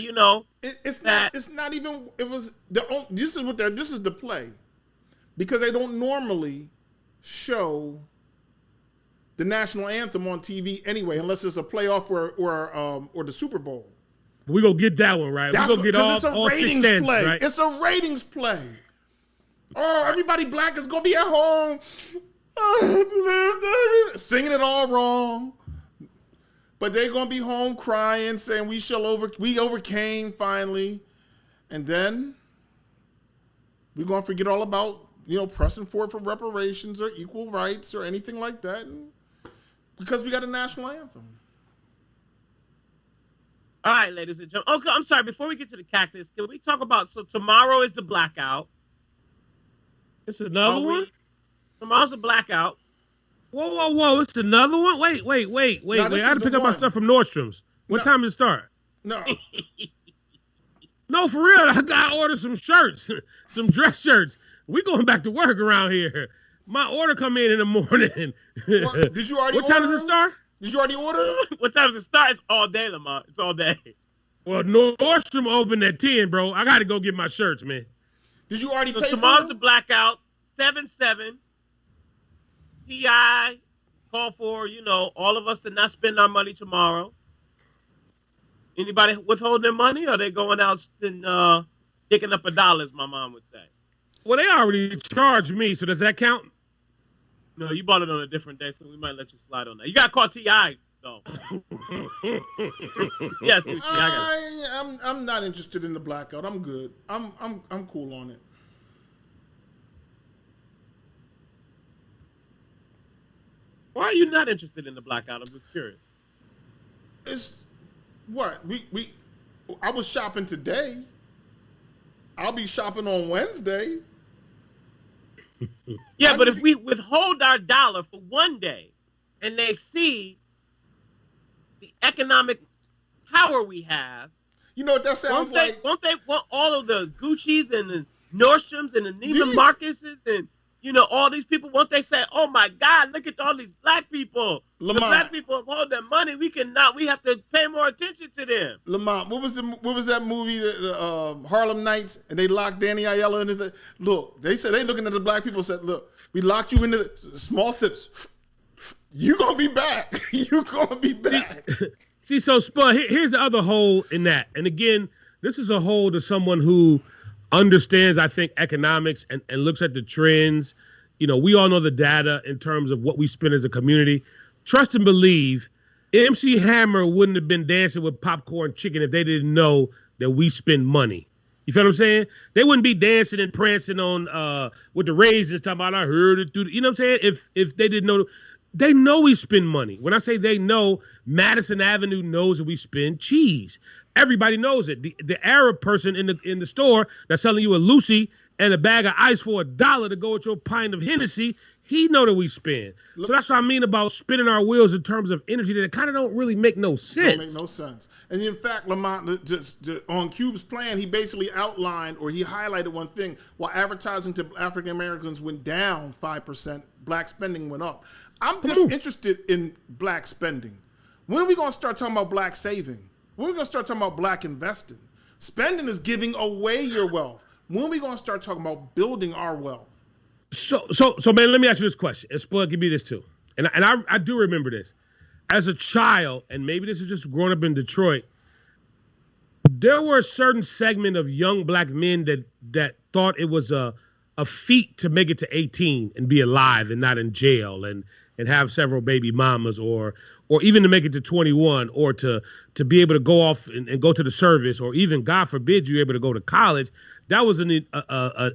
It's not even. It was this is the play, because they don't normally show the national anthem on TV anyway, unless it's a playoff or the Super Bowl. We're going to get that one, right? We're going to get all it's a ratings play. Right? It's a ratings play. Oh, everybody black is going to be at home singing it all wrong. But they're going to be home crying, saying we overcame finally. And then we're going to forget all about, pressing forward for reparations or equal rights or anything like that. Because we got a national anthem. All right, ladies and gentlemen. Okay, I'm sorry. Before we get to the cactus, can we talk about? So tomorrow is the blackout. It's another one. Tomorrow's a blackout. Whoa! It's another one. Wait! I had to pick up my stuff from Nordstrom's. What time does it start? No. No, for real. I gotta order some shirts, some dress shirts. We going back to work around here. My order come in the morning. Did you already? What time does it start? Did you already order? What time does it start? It's all day, Lamar. It's all day. Well, Nordstrom opened at 10, bro. I got to go get my shirts, man. Did you already pay tomorrow's for the blackout. 7/7. T.I. call for, all of us to not spend our money tomorrow. Anybody withholding their money, or are they going out and picking up $1, my mom would say? Well, they already charged me, so does that count? No, you bought it on a different day, so we might let you slide on that. You got to call T.I., though. Yes, I'm not interested in the blackout. I'm good. I'm cool on it. Why are you not interested in the blackout? I'm just curious. It's what I was shopping today. I'll be shopping on Wednesday. Yeah, but if we withhold our dollar for one day and they see the economic power we have, you know what that sounds like? Won't they want all of the Gucci's and the Nordstroms and the Neiman Marcuses and all these people? Won't they say, "Oh my God, look at all these black people. Lamont, the black people hold their money. We have to pay more attention to them." Lamont, what was that movie, Harlem Nights, and they locked Danny Aiello into the look? They said they looking at the black people and said, "Look, we locked you into small sips. You gonna be back. You gonna be back." See, so Spud, here's the other hole in that. And again, this is a hole to someone who understands, I think, economics and looks at the trends. We all know the data in terms of what we spend as a community. Trust and believe, MC Hammer wouldn't have been dancing with popcorn chicken if they didn't know that we spend money. You feel what I'm saying? They wouldn't be dancing and prancing on with the raisins talking about I heard it through. You know what I'm saying? If they didn't know, they know we spend money. When I say they know, Madison Avenue knows that we spend cheese. Everybody knows it. The Arab person in the store that's selling you a Lucy and a bag of ice for $1 to go with your pint of Hennessy, he know that we spend. So that's what I mean about spinning our wheels in terms of energy that kind of don't really make no sense. Don't make no sense. And in fact, Lamont, just on Cube's plan, he basically outlined or he highlighted one thing. While advertising to African Americans went down 5%, black spending went up. I'm just interested in black spending. When are we going to start talking about black saving? When are we going to start talking about black investing? Spending is giving away your wealth. When are we going to start talking about building our wealth? So, man, let me ask you this question. And Spud, give me this too. And I do remember this. As a child, and maybe this is just growing up in Detroit, there were a certain segment of young black men that thought it was a feat to make it to 18 and be alive and not in jail and have several baby mamas or even to make it to 21 or to be able to go off and go to the service or even, God forbid, you're able to go to college. That was an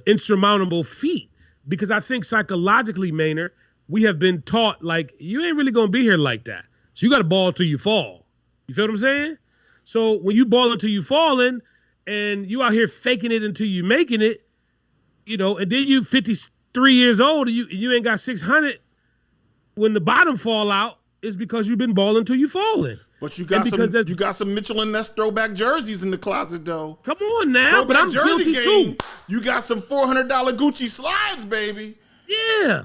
insurmountable feat because I think psychologically, Maynard, we have been taught like you ain't really going to be here like that. So you got to ball till you fall. You feel what I'm saying? So when you ball until you falling and you out here faking it until you making it, you know, and then you 53 years old and you ain't got 600 when the bottom fall out is because you've been balling till you falling. But you got some Mitchell and Ness throwback jerseys in the closet though. Come on now, but I'm guilty too. You got some $400 Gucci slides, baby. Yeah.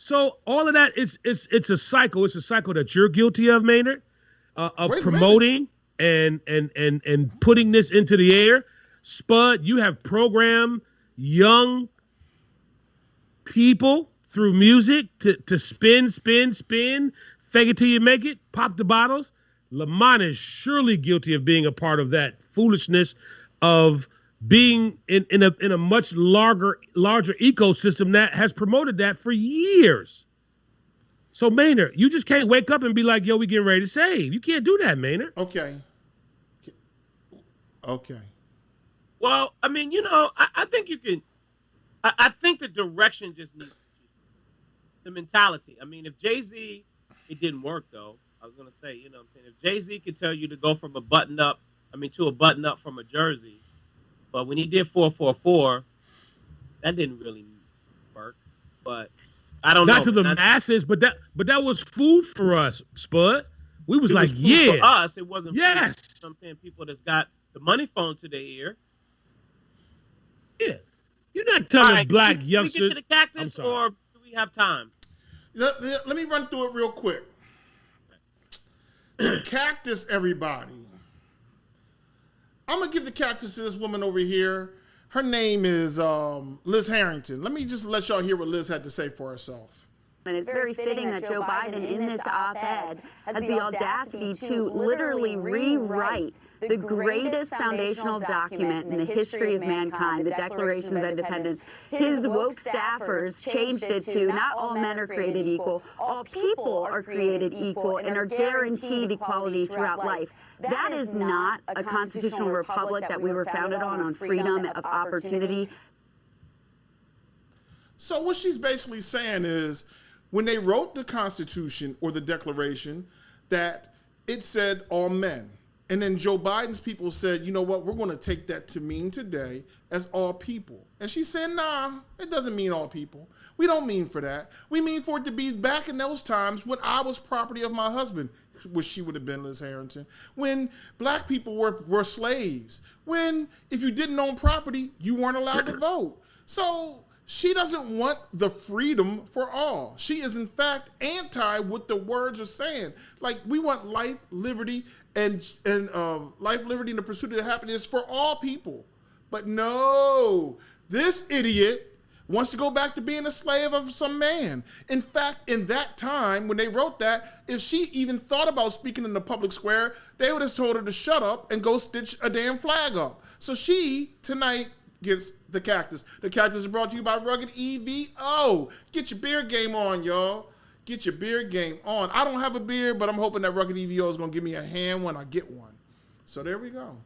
So all of that it's a cycle. It's a cycle that you're guilty of, Maynard, of promoting and putting this into the air. Spud, you have programmed young people through music to spin, fake it till you make it, pop the bottles. Lamont is surely guilty of being a part of that foolishness of being in a much larger ecosystem that has promoted that for years. So Maynard, you just can't wake up and be like, yo, we getting ready to save. You can't do that, Maynard. Okay. Well, I mean, you know, I think you can. I think the direction just needs the mentality. I mean, if Jay-Z, it didn't work though. I was gonna say, you know what I'm saying? If Jay-Z could tell you to go from a button up from a jersey, but when he did 444, that didn't really work. But I don't know. Not to the masses, but that was food for us, Spud. We was like, yeah. For us, it wasn't. Yes. Food. I'm saying people that's got the money phone to their ear. Yeah. You're not telling black youngsters. Can we get to the cactus, or do we have time? Let me run through it real quick. The cactus, everybody. I'm going to give the cactus to this woman over here. Her name is Liz Harrington. Let me just let y'all hear what Liz had to say for herself. And it's very fitting that Joe Biden, in this op-ed, has the audacity to literally rewrite the greatest foundational document in the history of mankind, the Declaration of Independence. His woke staffers changed it to not all men are created equal, all people are created equal and are guaranteed equality throughout life. That is not a constitutional republic that we were founded on freedom of opportunity. So what she's basically saying is, when they wrote the Constitution or the Declaration, that it said all men. And then Joe Biden's people said, you know what, we're going to take that to mean today as all people. And she said, nah, it doesn't mean all people. We don't mean for that. We mean for it to be back in those times when I was property of my husband, which she would have been Liz Harrington, when black people were slaves, when if you didn't own property, you weren't allowed to vote. So she doesn't want the freedom for all. She is, in fact, anti what the words are saying. Like, we want life, liberty, and life, liberty, and the pursuit of happiness for all people. But no, this idiot wants to go back to being a slave of some man. In fact, in that time, when they wrote that, if she even thought about speaking in the public square, they would have told her to shut up and go stitch a damn flag up. So she, tonight, gets the cactus. The cactus is brought to you by Rugged EVO. Get your beard game on, y'all. Get your beard game on. I don't have a beard, but I'm hoping that Rugged EVO is going to give me a hand when I get one. So there we go.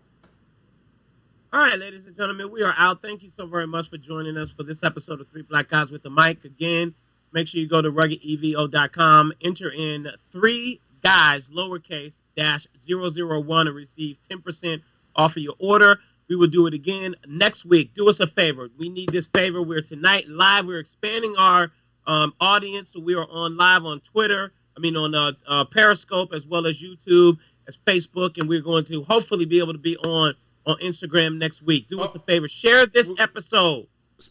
All right, ladies and gentlemen, we are out. Thank you so very much for joining us for this episode of Three Black Guys with the Mic. Again, make sure you go to ruggedevo.com, enter in 3 guys, lowercase, -001 and receive 10% off of your order. We will do it again next week. Do us a favor. We need this favor. We're tonight live. We're expanding our audience. So we are on live on Twitter. On Periscope, as well as YouTube, as Facebook. And we're going to hopefully be able to be on Instagram next week. Do us a favor. Share this episode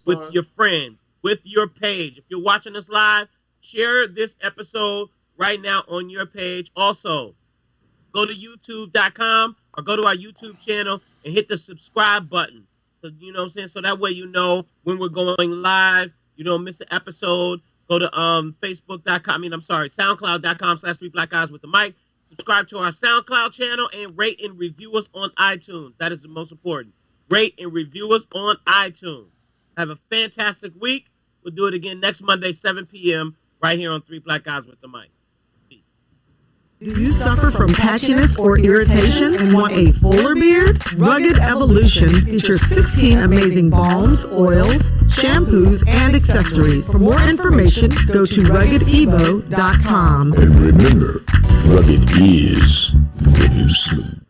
with your friends, with your page. If you're watching us live, share this episode right now on your page. Also, go to youtube.com or go to our YouTube channel and hit the subscribe button. So, you know what I'm saying? So that way you know when we're going live. You don't miss an episode. Go to SoundCloud.com/3blackguys with the mic. Subscribe to our SoundCloud channel and rate and review us on iTunes. That is the most important. Rate and review us on iTunes. Have a fantastic week. We'll do it again next Monday, 7 p.m. right here on Three Black Guys with the Mic. Do you suffer from patchiness or irritation and want a fuller beard? Rugged Evolution features 16 amazing balms, oils, shampoos, and accessories. For more information, go to ruggedevo.com. And remember, Rugged is the new smooth.